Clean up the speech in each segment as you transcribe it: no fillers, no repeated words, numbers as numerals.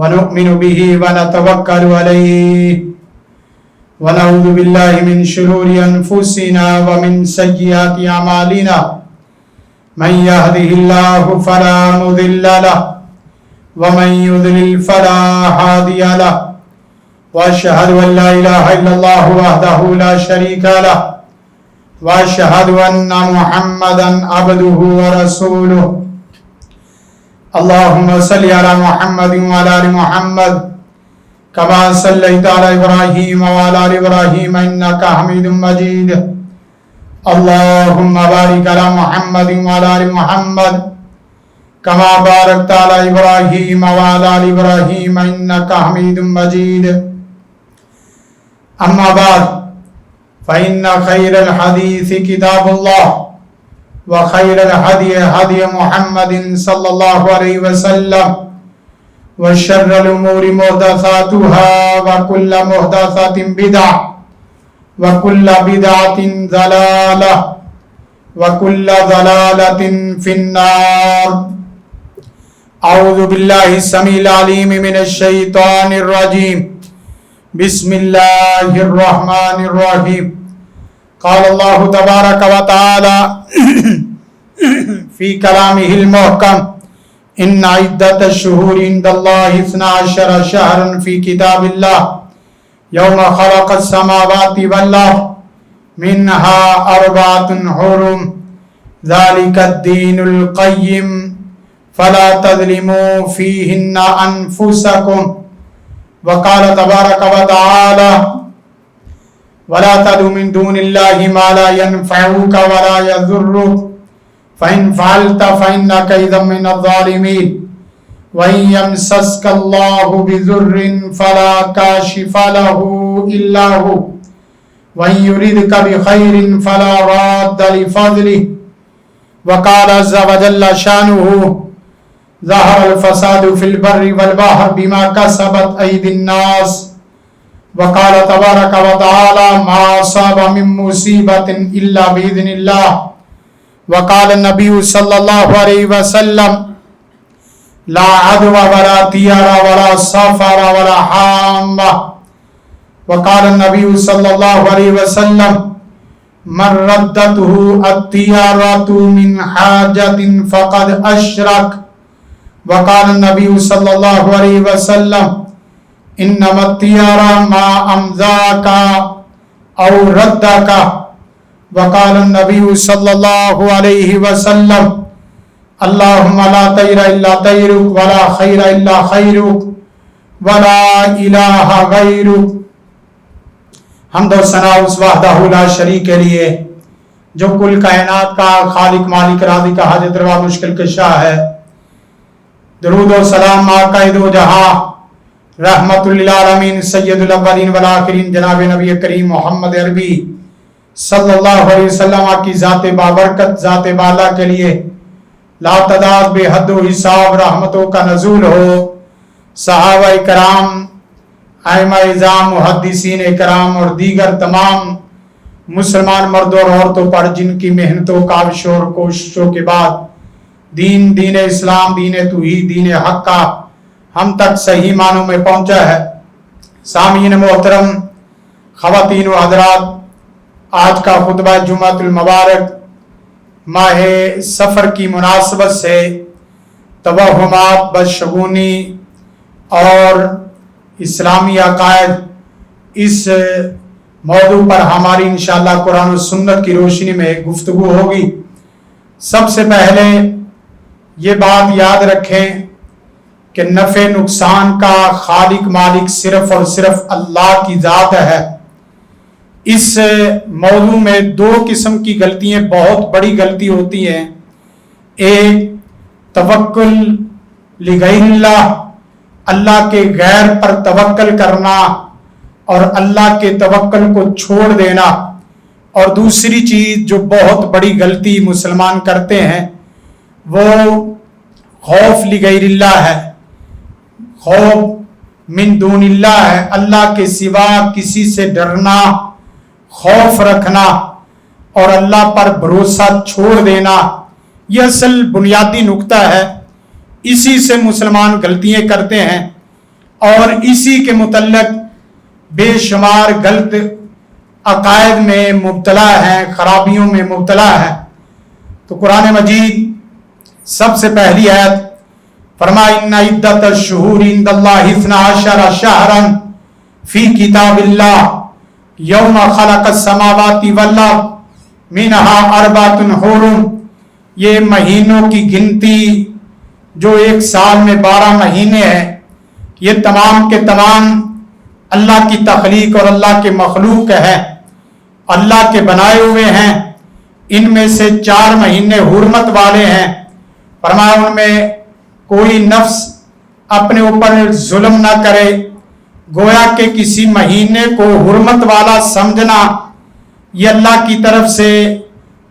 ونؤمن به ونتوكل عليه ونعوذ بالله من شرور أنفسنا ومن سيئات أعمالنا من يهده الله فلا مضل له ومن يضلل فلا هادي له وأشهد أن لا إله إلا الله وحده لا شريك له وأشهد أن محمدا عبده ورسوله اللهم صل على محمد وعلى آل محمد كما صليت على إبراهيم وعلى آل إبراهيم إنك حميد مجيد اللهم بارك على محمد وعلى آل محمد كما باركت على إبراهيم وعلى آل إبراهيم إنك حميد مجيد أما بعد فإن خير الحديث كتاب الله وخير الهدي هدي محمد صلى الله عليه وسلم وشر الأمور محدثاتها وكل محدثة بدعة وكل بدعة ضلالة وكل ضلالة في النار أعوذ بالله السميع العليم من الشيطان الرجيم بسم الله الرحمن الرحيم قال الله تبارك وتعالى في كلامه المحكم إن عدة الشهور عند الله 12 شهرا في كتاب الله يوم خلق السماوات والأرض منها 4 حرم ذلك الدين القيم فلا تظلموا فيهن أنفسكم وقال تبارك وتعالى ولا تدع من دون الله ما لا ينفعك ولا يضرك فإن فعلت فإنك إذا من الظالمين وإن يمسسك الله بضر فلا كاشف له إلا هو وإن يردك بخير فلا راد لفضله وقال عز وجل شانه ظهر الفساد في البر والبحر بما كسبت أيدي الناس وقال تبارك وتعالى ما أصاب من مصيبة إلا بإذن الله وقال النبي صلى الله عليه وسلم لا عدوى ولا طيرة ولا سفر ولا حامة وقال النبي صلى الله عليه وسلم من ردته الطيرة من حاجة فقد أشرك وقال النبي صلى الله عليه وسلم انما الطيرة ما امزاك او ردك وقال النبي صلى الله عليه وسلم اللهم لا طير الا طيرك ولا خير الا خيرك ولا اله غيرك حمد و ثنا اس وحدہ لا شریک کے لیے جو کل کائنات کا خالق مالک رازق حاجت روا مشکل کشا ہے. درود و سلام آقا دو جہاں رحمت للعالمین سید الاولین والآخرین جناب نبی کریم محمد عربی صلی اللہ علیہ وسلم کی ذات بابرکت ذات بالا کے لیے لا تعداد بے حد و حساب رحمتوں کا نزول ہو. صحابہ کرام ائمہ اعظام محدثین کرام اور دیگر تمام مسلمان مرد اور عورتوں پر جن کی محنتوں کاوشوں اور کوششوں کے بعد دین اسلام دین توحید دین حق کا ہم تک صحیح معنوں میں پہنچا ہے. سامعین محترم، خواتین و حضرات، آج کا خطبہ جمعۃ المبارک ماہ سفر کی مناسبت سے توہمات، بدشگونی اور اسلامی عقائد اس موضوع پر ہماری انشاءاللہ قرآن و سنت کی روشنی میں گفتگو ہوگی. سب سے پہلے یہ بات یاد رکھیں کہ نفع نقصان کا خالق مالک صرف اور صرف اللہ کی ذات ہے. اس موضوع میں 2 قسم کی غلطیاں بہت بڑی غلطی ہوتی ہیں. ایک توکل لغیر اللہ، اللہ کے غیر پر توکل کرنا اور اللہ کے توکل کو چھوڑ دینا. اور دوسری چیز جو بہت بڑی غلطی مسلمان کرتے ہیں وہ خوف لغیر اللہ ہے، خوف من دون اللہ ہے، اللہ کے سوا کسی سے ڈرنا، خوف رکھنا اور اللہ پر بھروسہ چھوڑ دینا. یہ اصل بنیادی نقطہ ہے اسی سے مسلمان غلطیاں کرتے ہیں اور اسی کے متعلق بے شمار غلط عقائد میں مبتلا ہیں، خرابیوں میں مبتلا ہے۔ تو قرآن مجید سب سے پہلی آیت فرمایا ان عدت الشہور عند اللہ 12 شہرا فی کتاب اللہ یوم خلق السماوات والارض منها 4 حرم، یہ مہینوں کی گنتی جو ایک سال میں 12 مہینے ہیں، یہ تمام کے تمام اللہ کی تخلیق اور اللہ کے مخلوق ہے، اللہ کے بنائے ہوئے ہیں۔ ان میں سے 4 مہینے حرمت والے ہیں۔ فرمایا ان میں کوئی نفس اپنے اوپر ظلم نہ کرے، گویا کہ کسی مہینے کو حرمت والا سمجھنا یہ اللہ کی طرف سے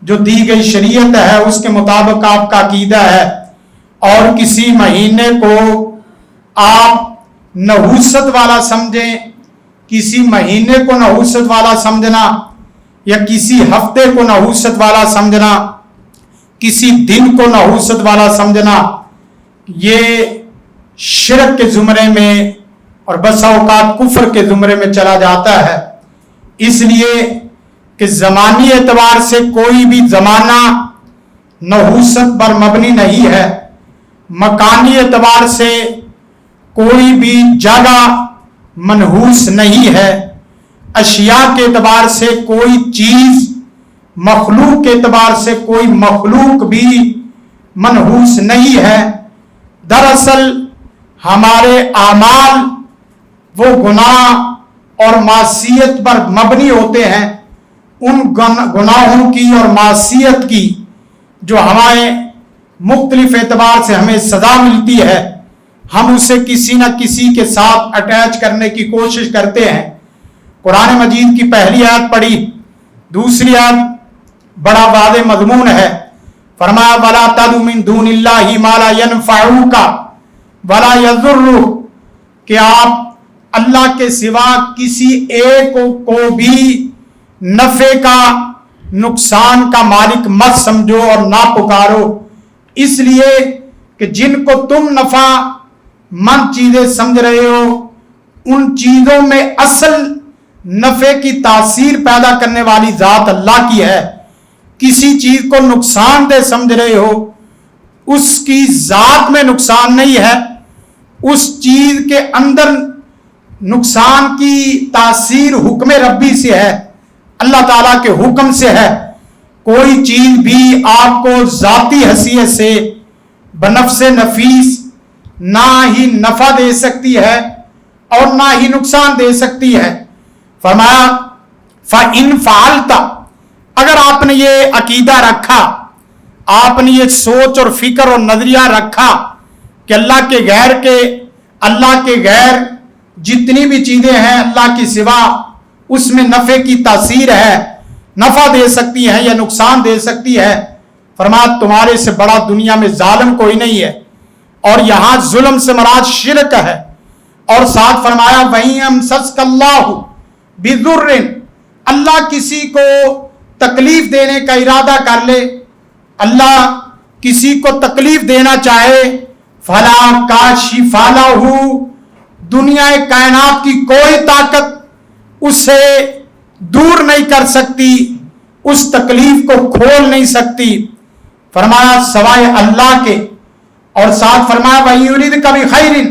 جو دی گئی شریعت ہے اس کے مطابق آپ کا عقیدہ ہے، اور کسی مہینے کو آپ نحوست والا سمجھیں، کسی مہینے کو نحوست والا سمجھنا یا کسی ہفتے کو نحوست والا سمجھنا، کسی دن کو نحوست والا سمجھنا، یہ شرک کے زمرے میں اور بسا اوقات کفر کے زمرے میں چلا جاتا ہے۔ اس لیے کہ زمانی اعتبار سے کوئی بھی زمانہ نحوست پر مبنی نہیں ہے، مکانی اعتبار سے کوئی بھی جگہ منحوس نہیں ہے، اشیاء کے اعتبار سے کوئی چیز، مخلوق کے اعتبار سے کوئی مخلوق بھی منحوس نہیں ہے۔ دراصل ہمارے اعمال وہ گناہ اور معصیت پر مبنی ہوتے ہیں، ان گناہوں کی اور معصیت کی جو ہمیں مختلف اعتبار سے ہمیں سزا ملتی ہے، ہم اسے کسی نہ کسی کے ساتھ اٹیچ کرنے کی کوشش کرتے ہیں۔ قرآن مجید کی پہلی آیت پڑھی، دوسری آیت بڑا واضح مضمون ہے۔ فرمایا وَلَا تَدْعُ مِن دُونِ اللَّهِ مَا لَا يَنفَعُكَ وَلَا يَضُرُّكَ، کہ آپ اللہ کے سوا کسی ایک کو بھی نفع کا نقصان کا مالک مت سمجھو اور نہ پکارو، اس لیے کہ جن کو تم نفع مند چیزیں سمجھ رہے ہو ان چیزوں میں اصل نفع کی تاثیر پیدا کرنے والی ذات اللہ کی ہے۔ کسی چیز کو نقصان دہ سمجھ رہے ہو، اس کی ذات میں نقصان نہیں ہے، اس چیز کے اندر نقصان کی تاثیر حکم ربی سے ہے، اللہ تعالیٰ کے حکم سے ہے۔ کوئی چیز بھی آپ کو ذاتی حیثیت سے بنفس نفیس نہ ہی نفع دے سکتی ہے اور نہ ہی نقصان دے سکتی ہے۔ فرمایا فَإِن فَعَلْتَ، اگر آپ نے یہ عقیدہ رکھا، آپ نے یہ سوچ اور فکر اور نظریہ رکھا کہ اللہ کے غیر جتنی بھی چیزیں ہیں اللہ کی سوا اس میں نفع کی تاثیر ہے، نفع دے سکتی ہے یا نقصان دے سکتی ہے، فرمایا تمہارے سے بڑا دنیا میں ظالم کوئی نہیں ہے۔ اور یہاں ظلم سے مراد شرک ہے، اور ساتھ فرمایا وَإِن يَمْسَسْكَ اللَّهُ بِضُرٍّ، اللہ کسی کو تکلیف دینے کا ارادہ کر لے، اللہ کسی کو تکلیف دینا چاہے، فَلَا كَاشِفَ لَهُ، دنیا کائنات کی کوئی طاقت اسے دور نہیں کر سکتی، اس تکلیف کو کھول نہیں سکتی، فرمایا سوائے اللہ کے۔ اور ساتھ فرمایا وَإِن يُرِدْكَ بِخَيْرٍ،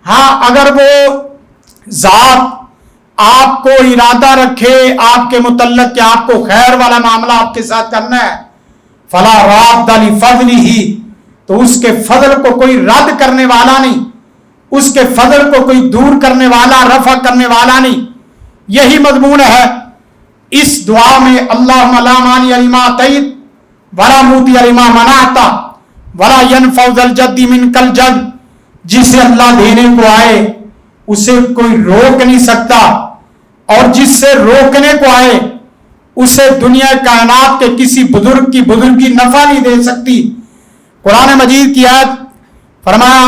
ہاں اگر وہ ذات آپ کو ارادہ رکھے آپ کے متعلق کہ آپ کو خیر والا معاملہ آپ کے ساتھ کرنا ہے، فَلَا رَادَّ لِفَضْلِهِ، تو اس کے فضل کو کوئی رد کرنے والا نہیں، اس کے فضل کو کوئی دور کرنے والا، رفع کرنے والا نہیں۔ یہی مضمون ہے اس دعا میں اللہم لا مانع لما اعطیت ولا معطی لما منعت ولا ينفع ذا الجد منک الجد، جسے اللہ دینے کو آئے اسے کوئی روک نہیں سکتا، اور جس سے روکنے کو آئے اسے دنیا کائنات کے کسی بزرگ کی بزرگی نفع نہیں دے سکتی۔ قرآن مجید کی آیت فرمایا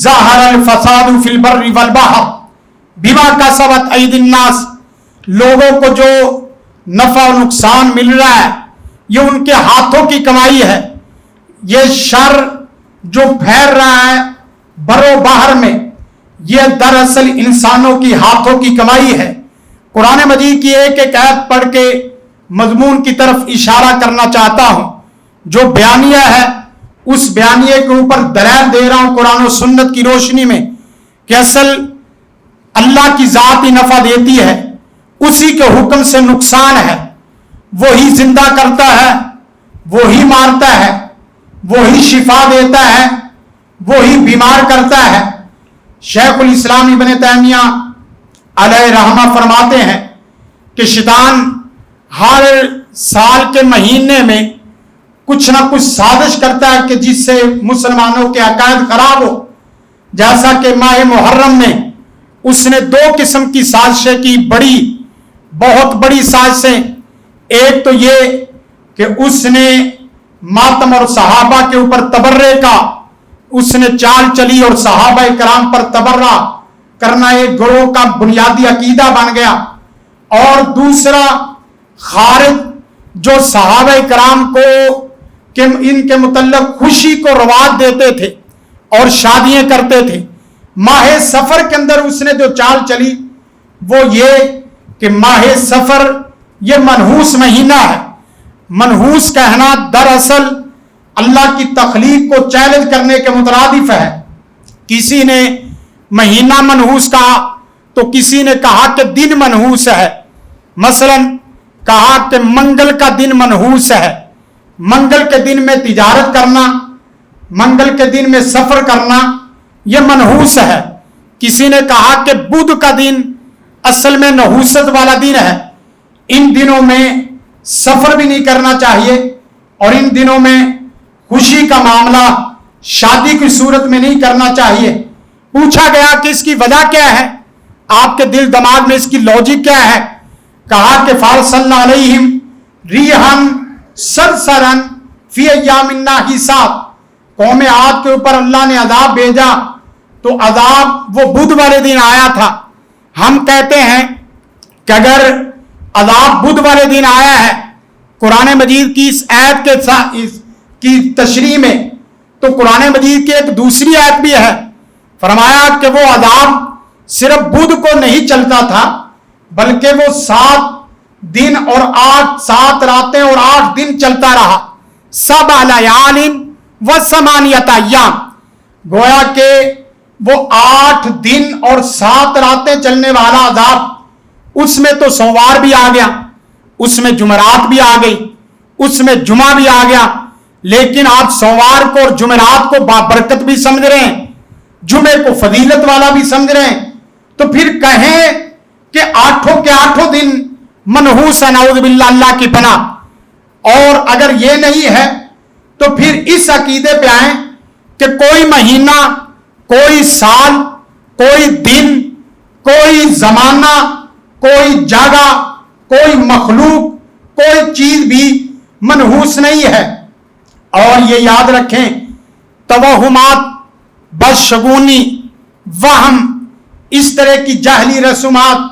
ظاہر الفساد فی البر والبحر بما کسبت ایدی الناس، لوگوں کو جو نفع و نقصان مل رہا ہے یہ ان کے ہاتھوں کی کمائی ہے، یہ شر جو پھیل رہا ہے برو باہر میں، یہ دراصل انسانوں کی ہاتھوں کی کمائی ہے۔ قرآن مجید کی ایک ایک آیت پڑھ کے مضمون کی طرف اشارہ کرنا چاہتا ہوں۔ جو بیانیہ ہے اس بیانیے کے اوپر دلائل دے رہا ہوں قرآن و سنت کی روشنی میں کہ اصل اللہ کی ذات ہی نفع دیتی ہے، اسی کے حکم سے نقصان ہے، وہی زندہ کرتا ہے، وہی مارتا ہے، وہی شفا دیتا ہے، وہی بیمار کرتا ہے۔ شیخ الاسلام ابن تیمیہ علیہ رحمہ فرماتے ہیں کہ شیطان ہر سال کے مہینے میں کچھ نہ کچھ سازش کرتا ہے کہ جس سے مسلمانوں کے عقائد خراب ہو۔ جیسا کہ ماہ محرم میں اس نے 2 قسم کی سازشیں کی، بہت بڑی سازشیں۔ ایک تو یہ کہ اس نے ماتم اور صحابہ کے اوپر تبرے کا اس نے چال چلی اور صحابہ کرام پر تبرہ کرنا ایک گروہ کا بنیادی عقیدہ بن گیا۔ اور دوسرا خارج جو صحابہ کرام کو کہ ان کے متعلق خوشی کو رواج دیتے تھے اور شادیاں کرتے تھے، ماہ سفر کے اندر اس نے جو چال چلی وہ یہ کہ ماہ سفر یہ منحوس مہینہ ہے۔ منحوس کہنا دراصل اللہ کی تخلیق کو چیلنج کرنے کے مترادف ہے۔ کسی نے مہینہ منحوس کہا تو کسی نے کہا کہ دن منحوس ہے۔ مثلا کہا کہ منگل کا دن منحوس ہے، منگل کے دن میں تجارت کرنا، منگل کے دن میں سفر کرنا یہ منحوس ہے۔ کسی نے کہا کہ بدھ کا دن اصل میں نحوست والا دن ہے، ان دنوں میں سفر بھی نہیں کرنا چاہیے اور ان دنوں میں خوشی کا معاملہ شادی کی صورت میں نہیں کرنا چاہیے۔ پوچھا گیا کہ اس کی وجہ کیا ہے، آپ کے دل دماغ میں اس کی لاجک کیا ہے؟ کہا کہ فارسلنا علیہم ریحن سرسرن فی ایام ناحسات، قوم عاد کے اوپر اللہ نے عذاب بھیجا تو عذاب وہ بدھ والے دن آیا تھا۔ ہم کہتے ہیں کہ اگر عذاب بدھ والے دن آیا ہے قرآن مجید کی اس آیت کی تشریح میں، تو قرآن مجید کی ایک دوسری آیت بھی ہے، فرمایا کہ وہ عذاب صرف بدھ کو نہیں چلتا تھا بلکہ وہ 7 دن اور 7 راتیں اور 8 دن چلتا رہا۔ 7 لیال و 8 ایام، گویا کہ وہ 8 دن اور 7 راتیں چلنے والا عذاب، اس میں تو سوموار بھی آ گیا، اس میں جمعرات بھی آ گئی، اس میں جمعہ بھی آ گیا، لیکن آپ سوموار کو اور جمعرات کو بابرکت بھی سمجھ رہے ہیں، جمعے کو فضیلت والا بھی سمجھ رہے ہیں، تو پھر کہیں کہ 8 کے 8 دن منحوس ہے، نعوذ باللہ اللہ کی پناہ۔ اور اگر یہ نہیں ہے تو پھر اس عقیدے پہ آئیں کہ کوئی مہینہ، کوئی سال، کوئی دن، کوئی زمانہ، کوئی جگہ، کوئی مخلوق، کوئی چیز بھی منحوس نہیں ہے۔ اور یہ یاد رکھیں، توہمات، بدشگونی، وہم، اس طرح کی جاہلی رسومات،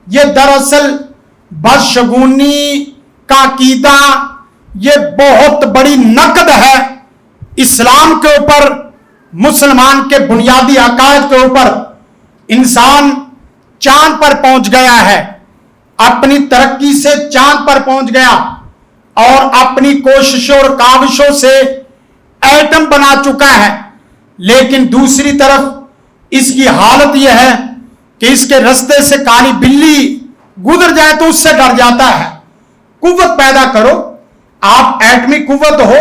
یہ دراصل بدشگونی کا عقیدہ یہ بہت بڑی نقد ہے اسلام کے اوپر، مسلمان کے بنیادی عقائد کے اوپر۔ انسان چاند پر پہنچ گیا ہے، اپنی ترقی سے چاند پر پہنچ گیا اور اپنی کوششوں اور کاوشوں سے ایٹم بنا چکا ہے، لیکن دوسری طرف اس کی حالت یہ ہے کہ اس کے رستے سے کالی بلی گزر جائے تو اس سے ڈر جاتا ہے۔ قوت پیدا کرو، آپ ایٹمی قوت ہو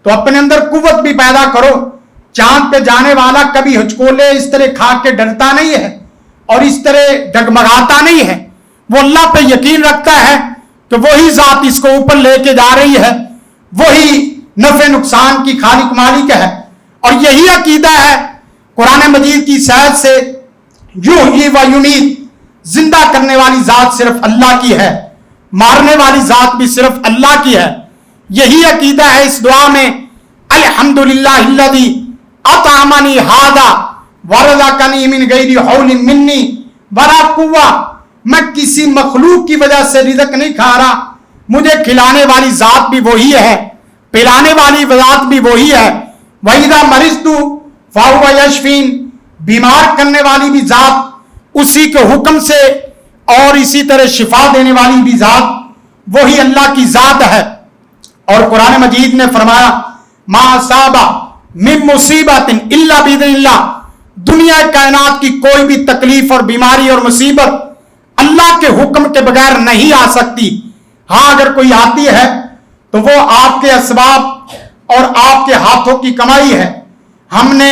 تو اپنے اندر قوت بھی پیدا کرو۔ چاند پہ جانے والا کبھی ہچکولے اس طرح کھا کے ڈرتا نہیں ہے اور اس طرح ڈگمگاتا نہیں ہے، وہ اللہ پہ یقین رکھتا ہے کہ وہی ذات اس کو اوپر لے کے جا رہی ہے، وہی نفع نقصان کی خالق مالک ہے۔ اور یہی عقیدہ ہے قرآن مجید کی صحت سے، یحیی و یمیت، زندہ کرنے والی ذات صرف اللہ کی ہے، مارنے والی ذات بھی صرف اللہ کی ہے۔ یہی عقیدہ ہے اس دعا میں، الحمدللہ الذی اطعمنی ھذا ورزقنی من غیر حول منی ولا قوہ، میں کسی مخلوق کی وجہ سے رزق نہیں کھا رہا، مجھے کھلانے والی ذات بھی وہی ہے، پلانے والی ذات بھی وہی ہے، وَإِذَا مَرِضْتُ فَهُوَ يَشْفِينِ، بیمار کرنے والی بھی ذات اسی کے حکم سے، اور اسی طرح شفا دینے والی بھی ذات وہی اللہ کی ذات ہے۔ اور قرآن مجید نے فرمایا ما اصاب من مصیبت الا باذن اللہ، دنیا کائنات کی کوئی بھی تکلیف اور بیماری اور مصیبت اللہ کے حکم کے بغیر نہیں آ سکتی۔ ہاں اگر کوئی آتی ہے تو وہ آپ کے اسباب اور آپ کے ہاتھوں کی کمائی ہے۔ ہم نے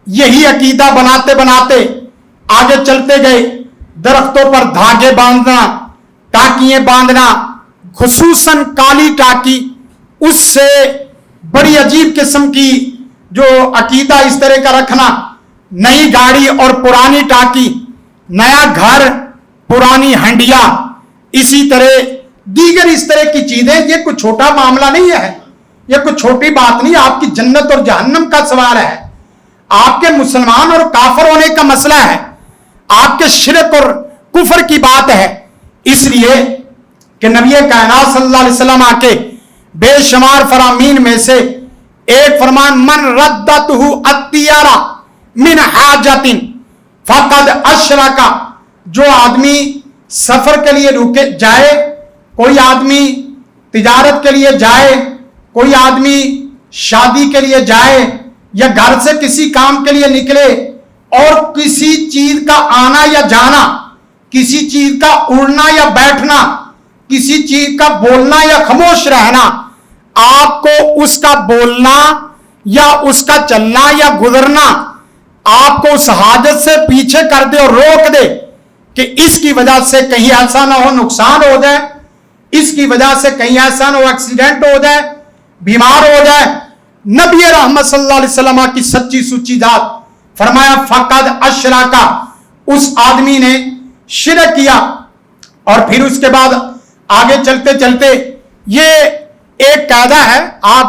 یہی عقیدہ بناتے بناتے آگے چلتے گئے، درختوں پر دھاگے باندھنا، ٹاکیاں باندھنا، خصوصاً کالی ٹاکی، اس سے بڑی عجیب قسم کی جو عقیدہ اس طرح کا رکھنا، نئی گاڑی اور پرانی ٹاکی، نیا گھر پرانی ہنڈیا، اسی طرح دیگر اس طرح کی چیزیں، یہ کوئی چھوٹا معاملہ نہیں ہے، یہ کوئی چھوٹی بات نہیں، آپ کی جنت اور جہنم کا سوال ہے، آپ کے مسلمان اور کافر ہونے کا مسئلہ ہے، آپ کے شرک اور کفر کی بات ہے۔ اس لیے کہ نبی کائنات صلی اللہ علیہ وسلم آ کے بے شمار فرامین میں سے ایک فرمان من ردتہ الطیارہ من حاجت فقد اشرک، جو آدمی سفر کے لیے رکے جائے، کوئی آدمی تجارت کے لیے جائے، کوئی آدمی شادی کے لیے جائے، یا گھر سے کسی کام کے لیے نکلے اور کسی چیز کا آنا یا جانا، کسی چیز کا اڑنا یا بیٹھنا، کسی چیز کا بولنا یا خاموش رہنا، آپ کو اس کا بولنا یا اس کا چلنا یا گزرنا آپ کو اس حاجت سے پیچھے کر دے اور روک دے کہ اس کی وجہ سے کہیں ایسا نہ ہو نقصان ہو جائے، اس کی وجہ سے کہیں ایسا نہ ہو ایکسیڈنٹ ہو جائے، بیمار ہو جائے، نبی رحمت صلی اللہ علیہ وسلم کی سچی سچی ذات فرمایا فقد اشرکا، اس آدمی نے شرک کیا۔ اور پھر اس کے بعد آگے چلتے چلتے یہ ایک قاعدہ ہے، آپ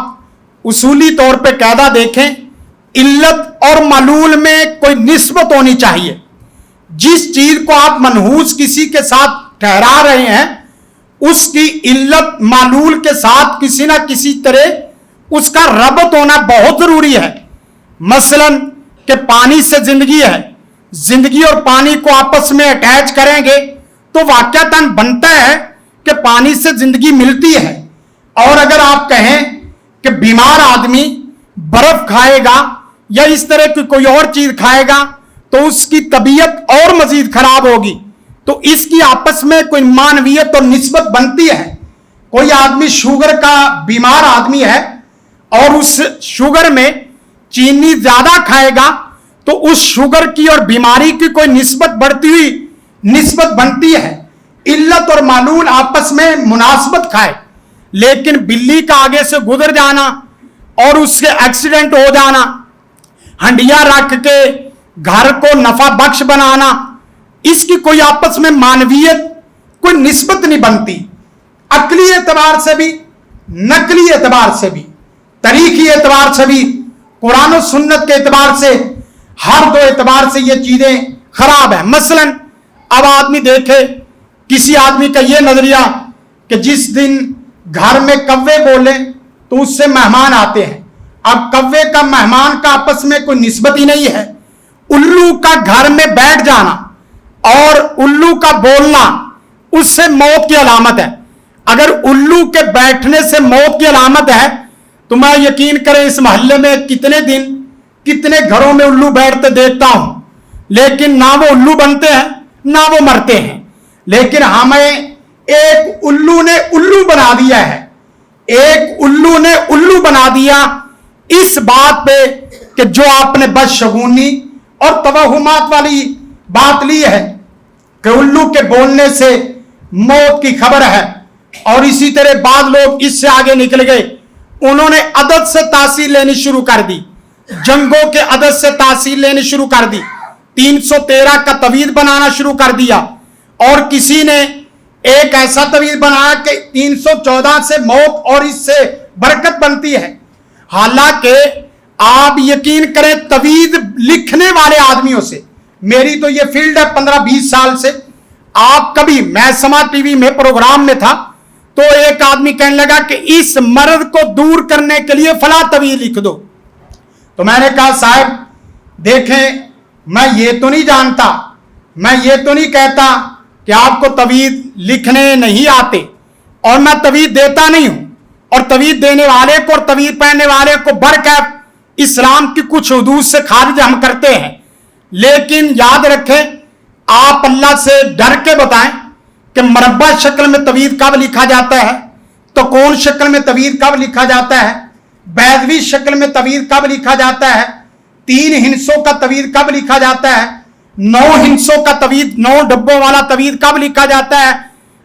اصولی طور پہ قاعدہ دیکھیں، علت اور معلول میں کوئی نسبت ہونی چاہیے۔ جس چیز کو آپ منحوس کسی کے ساتھ ٹھہرا رہے ہیں، اس کی علت معلول کے ساتھ کسی نہ کسی طرح اس کا ربط ہونا بہت ضروری ہے۔ مثلا کہ پانی سے زندگی ہے، زندگی اور پانی کو آپس میں اٹیچ کریں گے تو واقعتاً بنتا ہے کہ پانی سے زندگی ملتی ہے۔ اور اگر آپ کہیں کہ بیمار آدمی برف کھائے گا یا اس طرح کی کوئی اور چیز کھائے گا تو اس کی طبیعت اور مزید خراب ہوگی، تو اس کی آپس میں کوئی معنویت اور نسبت بنتی ہے۔ کوئی آدمی شوگر کا بیمار آدمی ہے اور اس شوگر میں چینی زیادہ کھائے گا تو اس شوگر کی اور بیماری کی کوئی نسبت بڑھتی ہوئی نسبت بنتی ہے۔ علت اور معلول آپس میں مناسبت کھائے، لیکن بلی کا آگے سے گزر جانا اور اس سے ایکسیڈنٹ ہو جانا، ہنڈیا رکھ کے گھر کو نفع بخش بنانا، اس کی کوئی آپس میں معنویت کوئی نسبت نہیں بنتی۔ عقلی اعتبار سے بھی، نقلی اعتبار سے بھی، تاریخی اعتبار سے بھی، قرآن و سنت کے اعتبار سے، ہر دو اعتبار سے یہ چیزیں خراب ہیں۔ مثلا اب آدمی دیکھے کسی آدمی کا یہ نظریہ کہ جس دن گھر میں کوے بولے تو اس سے مہمان آتے ہیں۔ اب کوے کا مہمان کا آپس میں کوئی نسبت ہی نہیں ہے۔ الو کا گھر میں بیٹھ جانا اور الو کا بولنا اس سے موت کی علامت ہے۔ اگر الو کے بیٹھنے سے موت کی علامت ہے تو میں یقین کریں اس محلے میں کتنے دن کتنے گھروں میں الو بیٹھتے دیکھتا ہوں، لیکن نہ وہ الو بنتے ہیں نہ وہ مرتے ہیں۔ لیکن ہمیں ایک الو نے الو بنا دیا ہے، ایک الو نے الو بنا دیا اس بات پہ کہ جو آپ نے بدشگونی اور توہمات والی بات لی ہے کہ الو کے بولنے سے موت کی خبر ہے۔ اور اسی طرح بعض لوگ اس سے آگے نکل گئے، انہوں نے عدد سے تاثیر لینی شروع کر دی، جنگوں کے عدد سے تاثیر لینی شروع کر دی، 313 کا تعویذ بنانا شروع کر دیا، اور کسی نے ایک ایسا تعویذ بنایا کہ 314 سے موت اور اس سے برکت بنتی ہے۔ حالانکہ آپ یقین کریں تعویذ لکھنے والے آدمیوں سے، میری تو یہ فیلڈ ہے 15-20 سال سے، آپ کبھی میں سما ٹی وی میں پروگرام میں تھا تو ایک آدمی کہنے لگا کہ اس مرض کو دور کرنے کے لیے فلاں تعویذ لکھ دو، تو میں نے کہا صاحب دیکھیں میں یہ تو نہیں جانتا, میں یہ تو نہیں کہتا کہ آپ کو تویز لکھنے نہیں آتے, اور میں تویز دیتا نہیں ہوں, اور تویز دینے والے کو اور تویز پہننے والے کو بڑھ کر اسلام کی کچھ حدود سے خارج ہم کرتے ہیں. لیکن یاد رکھیں آپ اللہ سے ڈر کے بتائیں کہ مربع شکل میں تویز کب لکھا جاتا ہے, تو کون شکل میں تویز کب لکھا جاتا ہے, بیضوی شکل میں تویز کب لکھا جاتا ہے, 3 ہندسوں کا تویز کب لکھا جاتا ہے, 9 ہندسوں کا تویز 9 ڈبوں والا تویز کب لکھا جاتا ہے,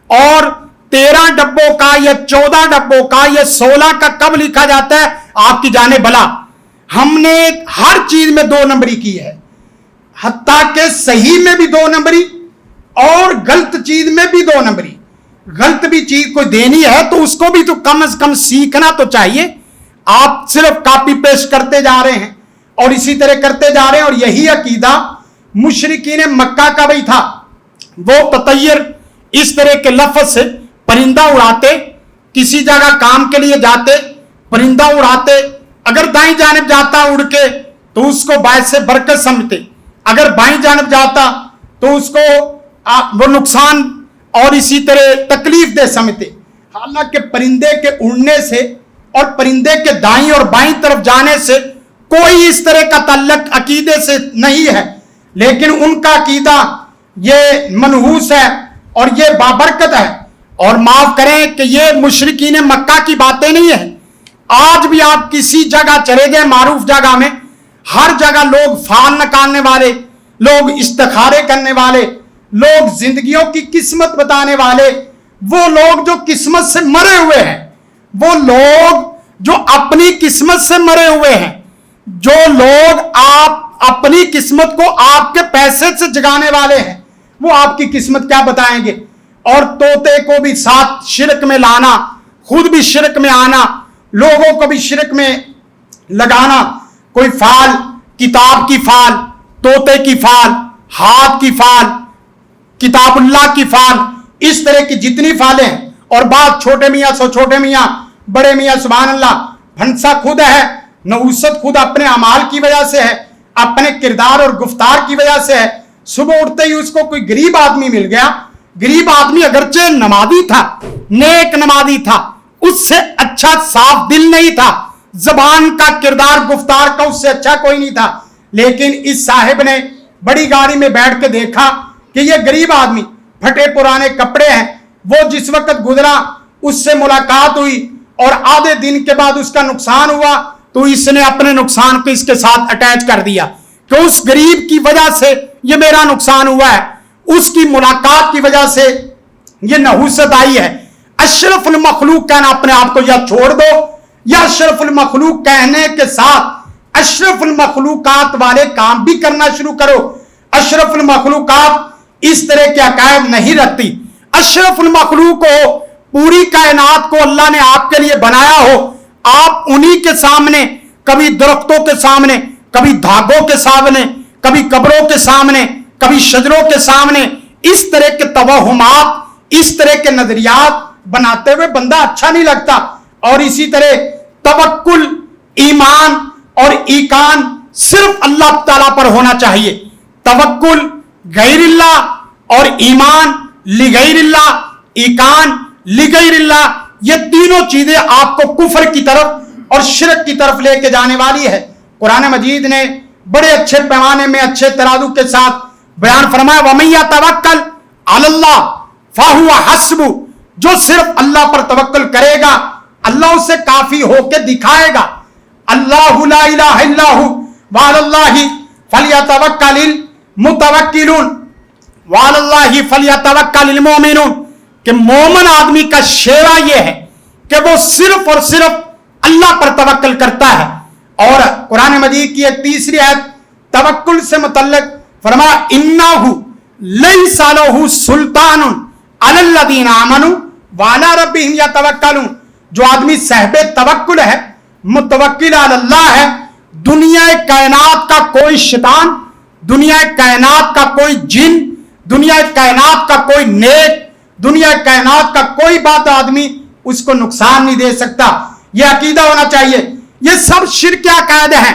اور 13 ڈبوں کا یا 14 ڈبوں کا یا 16 کا کب لکھا جاتا ہے. آپ کی جانے بلا ہم نے ہر چیز میں 2 نمبری کی ہے, حتیٰ کہ صحیح میں بھی 2 نمبری اور غلط چیز میں بھی 2 نمبری. غلط بھی چیز کوئی دینی ہے تو اس کو بھی تو کم از کم سیکھنا تو چاہیے. آپ صرف کاپی پیسٹ کرتے جا رہے ہیں اور اسی طرح کرتے جا رہے ہیں, اور یہی عقیدہ مشرکین مکہ کا بھی تھا. وہ تطیر اس طرح کے لفظ سے پرندہ اڑاتے, کسی جگہ کام کے لیے جاتے پرندہ اڑاتے, اگر دائیں جانب جاتا اڑ کے تو اس کو باعث برکت سمجھتے, اگر بائیں جانب جاتا تو اس کو وہ نقصان اور اسی طرح تکلیف دہ سمجھتے. حالانکہ پرندے کے اڑنے سے اور پرندے کے دائیں اور بائیں طرف جانے سے کوئی اس طرح کا تعلق عقیدے سے نہیں ہے, لیکن ان کا عقیدہ یہ منحوس ہے اور یہ بابرکت ہے. اور معاف کریں کہ یہ مشرکین مکہ کی باتیں نہیں ہیں. آج بھی آپ کسی جگہ چلے گئے معروف جگہ میں, ہر جگہ لوگ فال نکالنے والے, لوگ استخارے کرنے والے, لوگ زندگیوں کی قسمت بتانے والے, وہ لوگ جو قسمت سے مرے ہوئے ہیں, وہ لوگ جو اپنی قسمت سے مرے ہوئے ہیں, جو لوگ آپ اپنی قسمت کو آپ کے پیسے سے جگانے والے ہیں, وہ آپ کی قسمت کیا بتائیں گے. اور طوطے کو بھی ساتھ شرک میں لانا, خود بھی شرک میں آنا, لوگوں کو بھی شرک میں لگانا. کوئی فال, کتاب کی فال, طوطے کی فال, ہاتھ کی فال, کتاب اللہ کی فال, اس طرح کی جتنی فالیں ہیں. اور بات چھوٹے میاں سو چھوٹے میاں, بڑے میاں سبحان اللہ, پھنسا خود ہے, نحوست خود اپنے اعمال کی وجہ سے ہے, اپنے کردار اور گفتار کی وجہ سے ہے. صبح اٹھتے ہی اس کو کوئی غریب آدمی مل گیا, غریب آدمی اگرچہ نمازی تھا, نیک نمازی تھا, اس سے اچھا صاف دل نہیں تھا, زبان کا کردار گفتار کا اس سے اچھا کوئی نہیں تھا, لیکن اس صاحب نے بڑی گاڑی میں بیٹھ کے دیکھا کہ یہ غریب آدمی, پھٹے پرانے کپڑے ہیں, وہ جس وقت گزرا اس سے ملاقات ہوئی اور آدھے دن کے بعد اس کا نقصان ہوا, تو اس نے اپنے نقصان کو اس کے ساتھ اٹیچ کر دیا کہ اس غریب کی وجہ سے یہ میرا نقصان ہوا ہے, اس کی ملاقات کی وجہ سے یہ نحوست آئی ہے. اشرف المخلوق کہنا اپنے آپ کو یا چھوڑ دو, یا اشرف المخلوق کہنے کے ساتھ اشرف المخلوقات والے کام بھی کرنا شروع کرو. اشرف المخلوقات اس طرح کے عقائد نہیں رکھتی. اشرف المخلوق ہو, پوری کائنات کو اللہ نے آپ کے لیے بنایا ہو, آپ انہی کے سامنے, کبھی درختوں کے سامنے, کبھی دھاگوں کے سامنے, کبھی قبروں کے سامنے, کبھی شجروں کے سامنے, اس طرح کے توہمات, اس طرح کے نظریات بناتے ہوئے بندہ اچھا نہیں لگتا. اور اسی طرح توکل, ایمان اور ایقان صرف اللہ تعالیٰ پر ہونا چاہیے. توکل غیر اللہ اور ایمان لغیر اللہ, ایقان لغیر اللہ, یہ تینوں چیزیں آپ کو کفر کی طرف اور شرک کی طرف لے کے جانے والی ہے. قرآن مجید نے بڑے اچھے پیمانے میں اچھے ترازو کے ساتھ بیان فرمایا, وَمَن يَتَوَکَّلْ عَلَى اللَّهِ فَهُوَ حَسْبُهُ, جو صرف اللہ پر توکل کرے گا اللہ اسے کافی ہو کے دکھائے گا. اللہ لا الہ الا ہو وعلی اللہ فلیتوکل المتوکلون وعلی اللہ فلیتوکل المؤمنون, کہ مومن آدمی کا شیوا یہ ہے کہ وہ صرف اور صرف اللہ پر توکل کرتا ہے. اور قرآن مجید کی ایک تیسری آیت توکل سے متعلق فرمایا, انہ لیس لہ سلطان علی الذین آمنوا وعلی ربہم یتوکلون, جو آدمی صاحب توکل ہے, متوکل علی اللہ ہے, دنیا کائنات کا کوئی شیطان, دنیا کائنات کا کوئی جن, دنیا کائنات کا کوئی نیک, دنیا کائنات کا کوئی بات آدمی اس کو نقصان نہیں دے سکتا. یہ عقیدہ ہونا چاہیے. یہ سب شرک عقائد ہیں,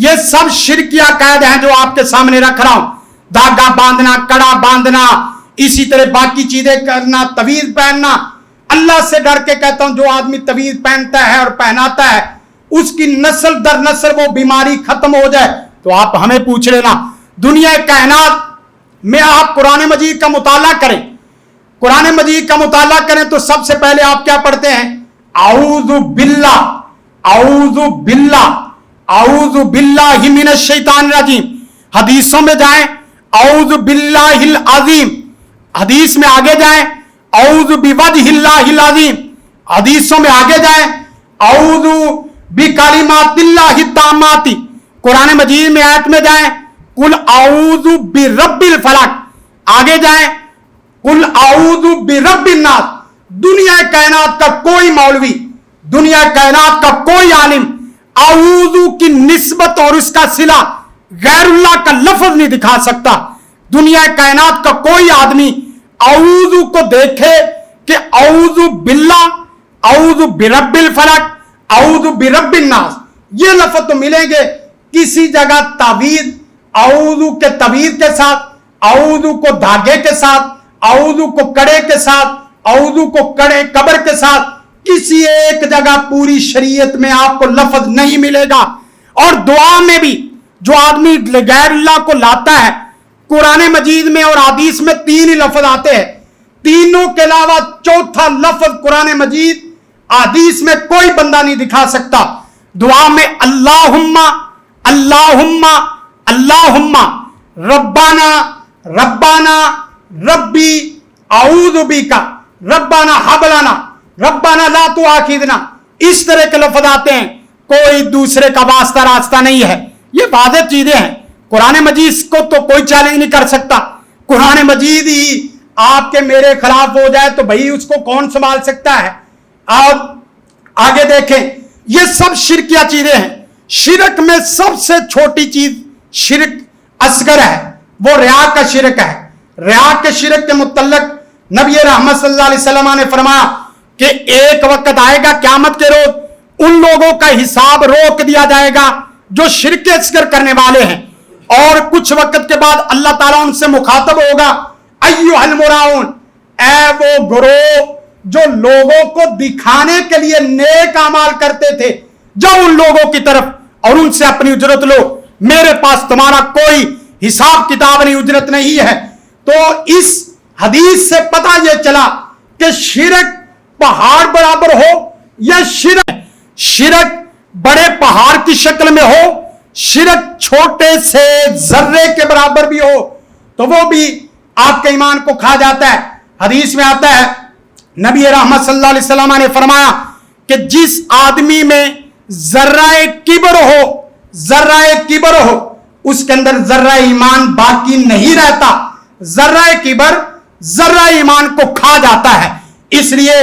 یہ سب شرکی عقائد ہیں جو آپ کے سامنے رکھ رہا ہوں. دھاگا باندھنا, کڑا باندھنا, اسی طرح باقی چیزیں کرنا, طویل پہننا. اللہ سے ڈر کے کہتا ہوں جو آدمی طویل پہنتا ہے اور پہناتا ہے اس کی نسل در نسل وہ بیماری ختم ہو جائے. تو آپ ہمیں پوچھ لینا, دنیا کائنات میں آپ قرآن مجید کا مطالعہ کریں, قرآن مجید کا مطالعہ کریں تو سب سے پہلے آپ کیا پڑھتے ہیں؟ اعوذ باللہ, اعوذ باللہ, اعوذ باللہ من الشیطان الرجیم. حدیثوں میں جائیں اعوذ باللہ العظیم, حدیث میں آگے جائیں اعوذ بوجہ اللہ العظیم, حدیثوں میں آگے جائیں اعوذ بکلمات اللہ التامات. قرآن مجید میں آیت میں جائیں قل اعوذ برب الفلق, آگے جائیں قل اعوذ برب الناس. دنیا کائنات کا کوئی مولوی, دنیا کائنات کا کوئی عالم اعوذ کی نسبت اور اس کا صلہ غیر اللہ کا لفظ نہیں دکھا سکتا. دنیا کائنات کا کوئی آدمی اعوذ کو دیکھے کہ اعوذ باللہ, اعوذ برب الفلق, اعوذ برب الناس, یہ لفظ تو ملیں گے کسی جگہ تعویذ, اعوذ کے تعویذ کے ساتھ, اعوذ کو دھاگے کے ساتھ, اعوذ کو کڑے کے ساتھ, اعوذ کو کڑے قبر کے ساتھ, کسی ایک جگہ پوری شریعت میں آپ کو لفظ نہیں ملے گا. اور دعا میں بھی جو آدمی غیر اللہ کو لاتا ہے, قرآن مجید میں اور حدیث میں 3 ہی لفظ آتے ہیں, تینوں کے علاوہ چوتھا لفظ قرآن مجید حدیث میں کوئی بندہ نہیں دکھا سکتا. دعا میں اللہم اللہم اللہم ربنا ربنا ربی اعوذ بک ربنا حب لنا ربنا لا تؤاخذنا, اس طرح کے لفظ آتے ہیں. کوئی دوسرے کا واسطہ راستہ نہیں ہے. یہ واضح چیزیں ہیں. قرآن مجید کو تو کوئی چیلنج نہیں کر سکتا. قرآن مجید ہی آپ کے میرے خلاف ہو جائے تو بھائی اس کو کون سنبھال سکتا ہے. آپ آگے دیکھیں, یہ سب شرکیہ چیزیں ہیں. شرک میں سب سے چھوٹی چیز شرک اصغر ہے, وہ ریا کا شرک ہے. ریا کے شرک کے متعلق نبی رحمت صلی اللہ علیہ وسلم نے فرمایا کہ ایک وقت آئے گا قیامت کے روز ان لوگوں کا حساب روک دیا جائے گا جو شرک اصغر کرنے والے ہیں, اور کچھ وقت کے بعد اللہ تعالیٰ ان سے مخاطب ہوگا ایھا المراؤن, اے وہ گروہ جو لوگوں کو دکھانے کے لیے نیک اعمال کرتے تھے, جاؤ ان لوگوں کی طرف اور ان سے اپنی اجرت لو, میرے پاس تمہارا کوئی حساب کتاب نہیں, اجرت نہیں ہے. تو اس حدیث سے پتہ یہ چلا کہ شرک پہاڑ برابر ہو یا شرک بڑے پہاڑ کی شکل میں ہو, شرک چھوٹے سے ذرے کے برابر بھی ہو تو وہ بھی آپ کے ایمان کو کھا جاتا ہے. حدیث میں آتا ہے نبی رحمت صلی اللہ علیہ وسلم نے فرمایا کہ جس آدمی میں ذرہ کبر ہو, ذرہ کبر ہو, اس کے اندر ذرہ ایمان باقی نہیں رہتا. ذرہ کبر ذرہ ایمان کو کھا جاتا ہے. اس لیے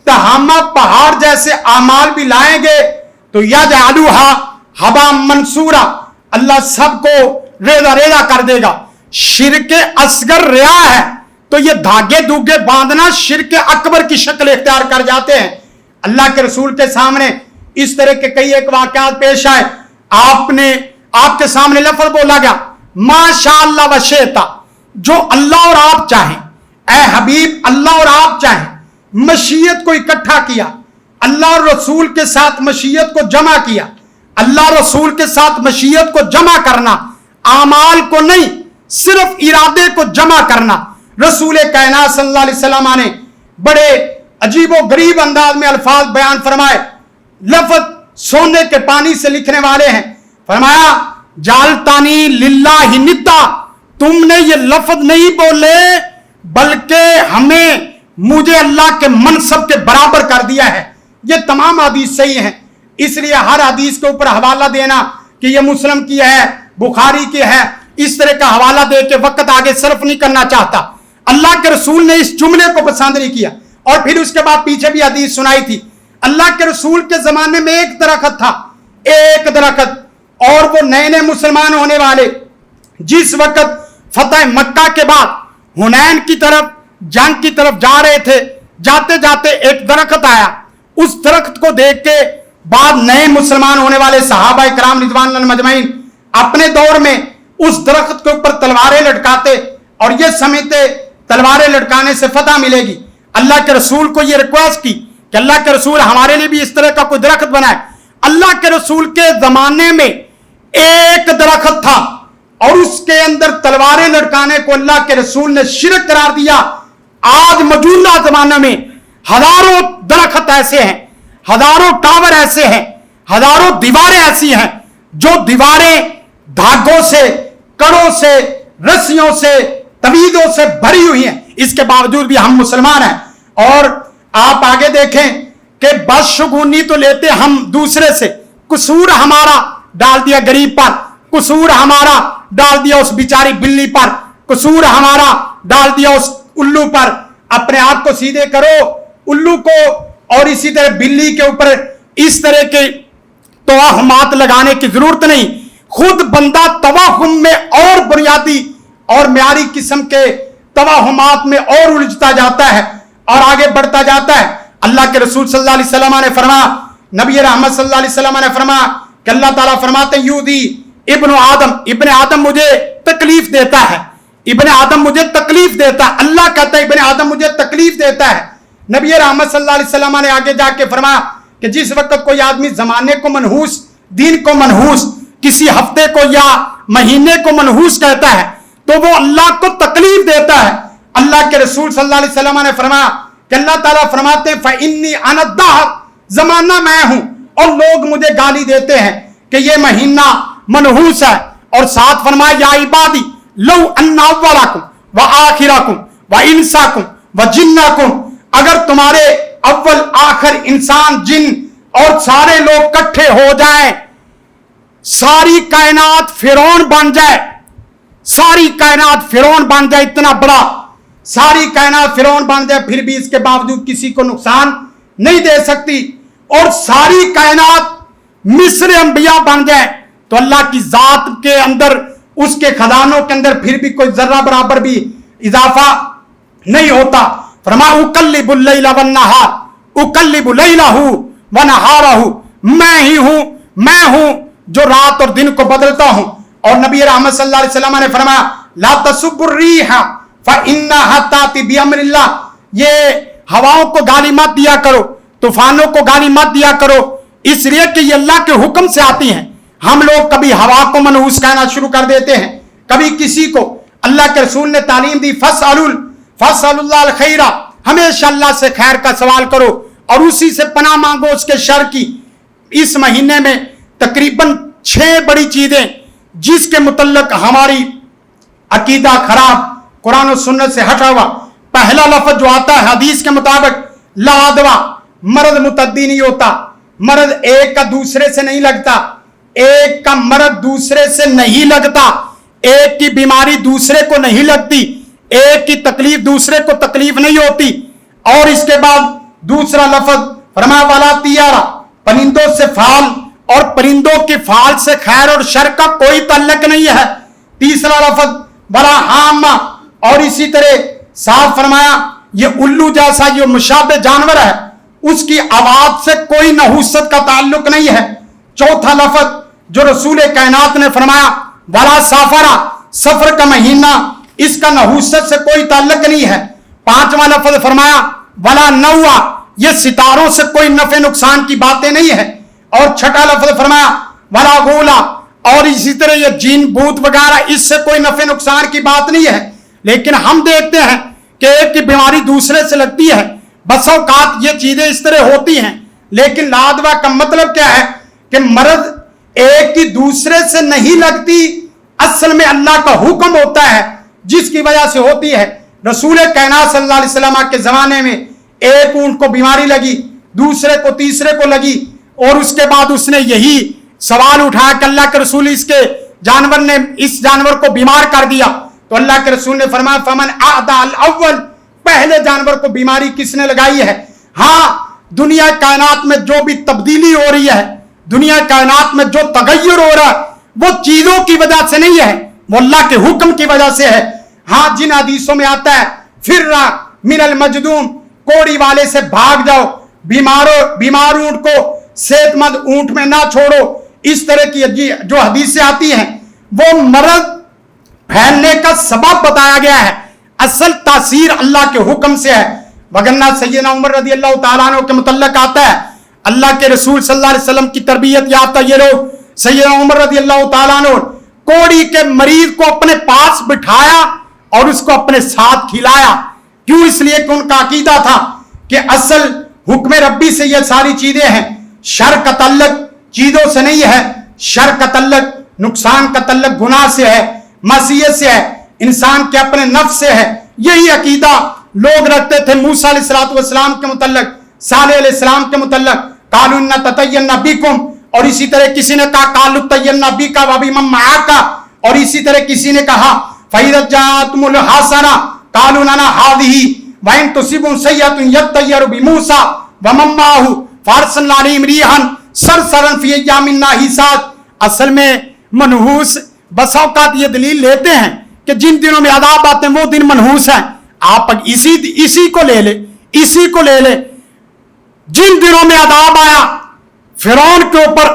تہامہ پہاڑ جیسے اعمال بھی لائیں گے تو یجعلوہا ہبا منصورا, اللہ سب کو ریزہ ریزہ کر دے گا. شرک اصغر ریا ہے تو یہ دھاگے دھوگے باندھنا شرک اکبر کی شکل اختیار کر جاتے ہیں. اللہ کے رسول کے سامنے اس طرح کے کئی ایک واقعات پیش آئے. آپ کے سامنے لفظ بولا گیا ماشاء اللہ و شئتا, جو اللہ اور آپ چاہیں. اے حبیب اللہ اور آپ چاہیں, مشیت کو اکٹھا کیا, اللہ اور رسول کے ساتھ مشیت کو جمع کیا. اللہ رسول کے ساتھ مشیت کو جمع کرنا, اعمال کو نہیں صرف ارادے کو جمع کرنا. رسول کائنات صلی اللہ علیہ وسلم نے بڑے عجیب و غریب انداز میں الفاظ بیان فرمائے. لفظ سونے کے پانی سے لکھنے والے ہیں. فرمایا جالتانی للہ ندا, تم نے یہ لفظ نہیں بولے بلکہ مجھے اللہ کے منصب کے برابر کر دیا ہے. یہ تمام حدیث صحیح ہیں. اس لیے ہر حدیث کے اوپر حوالہ دینا کہ یہ مسلم کی ہے, بخاری کی ہے, اس طرح کا حوالہ دے کے وقت آگے صرف نہیں کرنا چاہتا. اللہ کے رسول نے اس جملے کو پسند نہیں کیا. اور پھر اس کے بعد پیچھے بھی حدیث سنائی تھی. اللہ کے رسول کے زمانے میں ایک درخت تھا, ایک درخت, اور وہ نئے نئے مسلمان ہونے والے جس وقت فتح مکہ کے بعد حنین کی طرف جنگ کی طرف جا رہے تھے, جاتے جاتے ایک درخت آیا. اس درخت کو دیکھ کے بعد نئے مسلمان ہونے والے صحابہ کرام رضوان اللہ مجمعین اپنے دور میں اس درخت کے اوپر تلواریں لٹکاتے اور یہ سمجھتے تلواریں لٹکانے سے فتح ملے گی. اللہ کے رسول کو یہ ریکویسٹ کی کہ اللہ کے رسول ہمارے لیے بھی اس طرح کا کوئی درخت بنائے. اللہ کے رسول کے زمانے میں ایک درخت تھا اور اس کے اندر تلواریں لٹکانے کو اللہ کے رسول نے شرک قرار دیا. آج موجودہ زمانے میں ہزاروں درخت ایسے ہیں, ہزاروں ٹاور ایسے ہیں, ہزاروں دیواریں ایسی ہیں جو دیواریں دھاگوں سے, کڑوں سے, رسیوں سے, تویدوں سے بھری ہوئی ہیں. اس کے باوجود بھی ہم مسلمان ہیں. اور آپ آگے دیکھیں کہ بدشگونی تو لیتے ہم دوسرے سے, قصور ہمارا ڈال دیا غریب پر, قصور ہمارا ڈال دیا اس بیچاری بلی پر, قصور ہمارا ڈال دیا اس الو پر. اپنے آپ کو سیدھے کرو الو کو, اور اسی طرح بلی کے اوپر اس طرح کے توہمات لگانے کی ضرورت نہیں. خود بندہ توہم میں اور بنیادی اور معیاری قسم کے توہمات میں اور الجھتا جاتا ہے اور آگے بڑھتا جاتا ہے. اللہ کے رسول صلی اللہ علیہ وسلم نے فرمایا, نبی رحمت صلی اللہ علیہ وسلم نے فرمایا کہ اللہ تعالیٰ فرماتے ہیں یودی ابن آدم مجھے تکلیف دیتا ہے, ابن آدم مجھے تکلیف دیتا ہے. اللہ کہتا ہے ابن آدم مجھے تکلیف دیتا ہے. نبی رحمت صلی اللہ علیہ وسلم نے آگے جا کے فرمایا کہ جس وقت کوئی آدمی زمانے کو منحوس, دین کو منحوس, کسی ہفتے کو یا مہینے کو منحوس کہتا ہے تو وہ اللہ کو تکلیف دیتا ہے. اللہ کے رسول صلی اللہ علیہ وسلم نے فرمایا کہ اللہ تعالیٰ فرماتے ہیں فَإِنِّي أَنَا الدَّهْرُ, زمانہ میں ہوں اور لوگ مجھے گالی دیتے ہیں کہ یہ مہینہ منحوس ہے. اور ساتھ فرمایا یا عبادی لو ان اولکم وآخرکم وانساکم وجنکم, اگر تمہارے اول آخر انسان جن اور سارے لوگ کٹھے ہو جائیں, ساری کائنات فرعون بن جائے, ساری کائنات فرعون بن جائے, اتنا بڑا ساری کائنات فرعون بن جائے, پھر بھی اس کے باوجود کسی کو نقصان نہیں دے سکتی, اور ساری کائنات مصر انبیاء بن جائے تو اللہ کی ذات کے اندر, اس کے خزانوں کے اندر پھر بھی کوئی ذرہ برابر بھی اضافہ نہیں ہوتا. فرمایا اقلب اللیل والنہار, اقلب لیلہ ونہارہ, میں ہوں جو رات اور دن کو بدلتا ہوں. اور نبی رحمت صلی اللہ علیہ وسلم نے فرمایا لا تسبوا الریح فإنها تأتی بأمر اللہ, یہ ہواؤں کو گالی مت دیا کرو, طوفانوں کو گالی مت دیا کرو, اس لیے کہ یہ اللہ کے حکم سے آتی ہیں. ہم لوگ کبھی ہوا کو منحوس کہنا شروع کر دیتے ہیں, کبھی کسی کو. اللہ کے رسول نے تعلیم دی فاسألوا اللہ الخیر, ہمیشہ اللہ سے خیر کا سوال کرو اور اسی سے پناہ مانگو اس کے شر کی. اس مہینے میں تقریباً 6 بڑی چیزیں جس کے متعلق ہماری عقیدہ خراب, قرآن و سنت سے ہٹا ہوا. پہلا لفظ جو آتا ہے حدیث کے مطابق لا عدویٰ, مرض متعدی نہیں ہوتا, مرض ایک کا دوسرے سے نہیں لگتا, ایک کا مرض دوسرے سے نہیں لگتا, ایک کی بیماری دوسرے کو نہیں لگتی, ایک کی تکلیف دوسرے کو تکلیف نہیں ہوتی. اور اس کے بعد دوسرا لفظ فرمایا والا طیارہ, پرندوں سے فال اور پرندوں کی فال سے خیر اور شر کا کوئی تعلق نہیں ہے. تیسرا لفظ بڑا حامہ, اور اسی طرح صاف فرمایا یہ الو جیسا جو مشابہ جانور ہے اس کی آواز سے کوئی نحوست کا تعلق نہیں ہے. چوتھا لفظ جو رسول کائنات نے فرمایا ولا سافرہ, سفر کا مہینہ, اس کا نحوست سے کوئی تعلق نہیں ہے. پانچواں لفظ فرمایا ولا نوا, یہ ستاروں سے کوئی نفع نقصان کی باتیں نہیں ہے. اور چھٹا لفظ فرمایا ولا غولا, اور اسی طرح یہ جین بوت وغیرہ اس سے کوئی نفع نقصان کی بات نہیں ہے. لیکن ہم دیکھتے ہیں کہ ایک کی بیماری دوسرے سے لگتی ہے, بس اوقات یہ چیزیں اس طرح ہوتی ہیں, لیکن لا عدویٰ کا مطلب کیا ہے کہ مرض ایک کی دوسرے سے نہیں لگتی, اصل میں اللہ کا حکم ہوتا ہے جس کی وجہ سے ہوتی ہے. رسول کائنات صلی اللہ علیہ وسلم کے زمانے میں ایک اونٹ کو بیماری لگی, دوسرے کو, تیسرے کو لگی, اور اس کے بعد اس نے یہی سوال اٹھایا کہ اللہ کے رسول اس کے جانور نے اس جانور کو بیمار کر دیا. تو اللہ کے رسول نے فرمایا فمن اعدى الاول, پہلے جانور کو بیماری کس نے لگائی ہے. ہاں دنیا کائنات میں جو بھی تبدیلی ہو رہی ہے, دنیا کائنات میں جو تغیر ہو رہا ہے وہ چیزوں کی وجہ سے نہیں ہے, وہ اللہ کے حکم کی وجہ سے ہے. ہاں جن حدیثوں میں آتا ہے فر من المجدوم, کوڑی والے سے بھاگ جاؤ, بیمار اونٹ کو صحت مند اونٹ میں نہ چھوڑو, اس طرح کی جو حدیثیں آتی ہیں وہ مرض پھیلنے کا سبب بتایا گیا ہے، اصل تاثیر اللہ کے حکم سے ہے۔ وگرنہ سیدنا عمر رضی اللہ تعالیٰ عنہ کے متعلق آتا ہے، اللہ کے رسول صلی اللہ علیہ وسلم کی تربیت یافتہ یہ لوگ، سیدنا عمر رضی اللہ تعالیٰ عنہ کوڑی کے مریض کو اپنے پاس بٹھایا اور اس کو اپنے ساتھ کھلایا۔ کیوں؟ اس لیے کہ ان کا عقیدہ تھا کہ اصل حکم ربی سے یہ ساری چیزیں ہیں، شر کا تعلق چیزوں سے نہیں ہے، شر کا تعلق نقصان کا تعلق گناہ سے ہے، معصیت سے ہے، انسان کے اپنے نفس سے ہے۔ یہی عقیدہ لوگ رکھتے تھے موسیٰ علیہ السلام کے متعلق، صالح علیہ السلام کے متعلق، قالوا انا تطیرنا بکم، اور اسی طرح کسی نے کہا قالوا طیرنا بک وبمن معک، اور اسی طرح کسی نے کہا فاذا جاءتهم الحسنہ قالوا لنا هذه وان تصبهم سیئۃ یطیروا بموسیٰ ومن معه فارسلنا علیہم ریحا صرصرا فی ایام ناحسات۔ اصل میں منحوس بس اوقات یہ دلیل لیتے ہیں کہ جن دنوں میں عذاب آتے ہیں وہ دن منحوس ہیں۔ آپ اسی کو لے لے، اسی کو لے لے، جن دنوں میں عذاب آیا فرعون کے اوپر،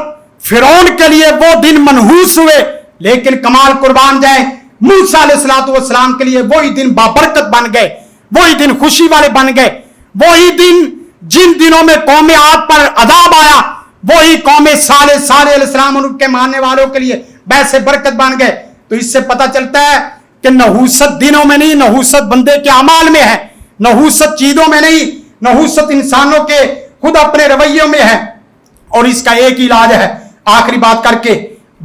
فرعون کے لیے وہ دن منحوس ہوئے، لیکن کمال قربان جائیں موسیٰ علیہ السلام کے لیے وہی دن بابرکت بن گئے، وہی دن خوشی والے بن گئے، وہی دن جن دنوں میں قوم عاد پر عذاب آیا وہی قوم صالح علیہ السلام اور ان کے ماننے والوں کے لیے باعث برکت بن گئے۔ تو اس سے پتہ چلتا ہے کہ نحوست دنوں میں نہیں، نحوست بندے کے اعمال میں ہے، نحوست چیزوں میں نہیں، نحوست انسانوں کے خود اپنے رویوں میں ہے، اور اس کا ایک علاج ہے۔ آخری بات کر کے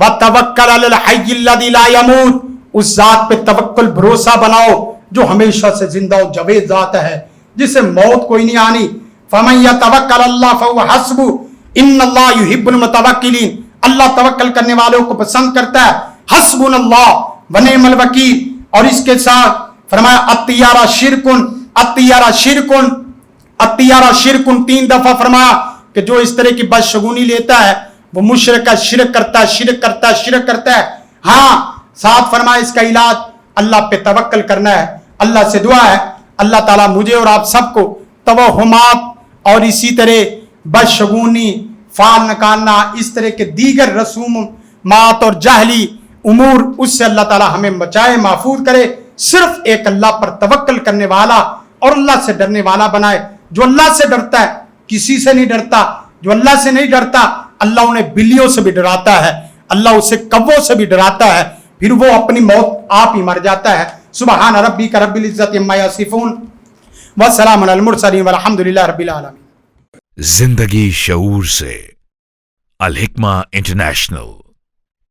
وَتَوَكَّلْ عَلَى الْحَيِّ الَّذِي لَا يَمُوتُ، اس ذات پہ توکل بھروسہ بناؤ جو ہمیشہ سے زندہ و جاوید ذات ہے، جسے موت کوئی نہیں آنی۔ فَمَن يَتَوَكَّلْ اللَّهَ فَهُوَ حَسْبُهُ إِنَّ اللَّهَ يُحِبُّ الْمُتَوَكِّلِينَ، اللہ توکل کرنے والوں کو پسند کرتا ہے۔ حسبنا اللہ ونعم الوکیل، اور اس کے ساتھ فرمایا الطیارہ شرکن، الطیارہ شرکن، الطیارہ شرکن، 3 دفعہ فرمایا کہ جو اس طرح کی بدشگونی لیتا ہے وہ مشرک ہے، شرک کرتا ہے، شرک کرتا ہے، شرک کرتا ہے۔ ہاں ساتھ فرمایا اس کا علاج اللہ پہ توکل کرنا ہے۔ اللہ سے دعا ہے اللہ تعالیٰ مجھے اور آپ سب کو توہمات اور اسی طرح بدشگونی، فال نکالنا، اس طرح کے دیگر رسومات اور جاہلی امور، اس سے اللہ تعالیٰ ہمیں بچائے، محفوظ کرے، صرف ایک اللہ پر توکل کرنے والا اور اللہ سے ڈرنے والا بنائے۔ جو اللہ سے ڈرتا ہے کسی سے نہیں ڈرتا، جو اللہ سے نہیں ڈرتا اللہ انہیں بلیوں سے بھی ڈراتا ہے، اللہ اسے کووں سے بھی ڈراتا ہے، پھر وہ اپنی موت آپ ہی مر جاتا ہے۔ سبحان ربک رب العزت عما یصفون وسلام علی المرسلین والحمد للہ رب العالمین۔ زندگی شعور سے، الحکمہ انٹرنیشنل۔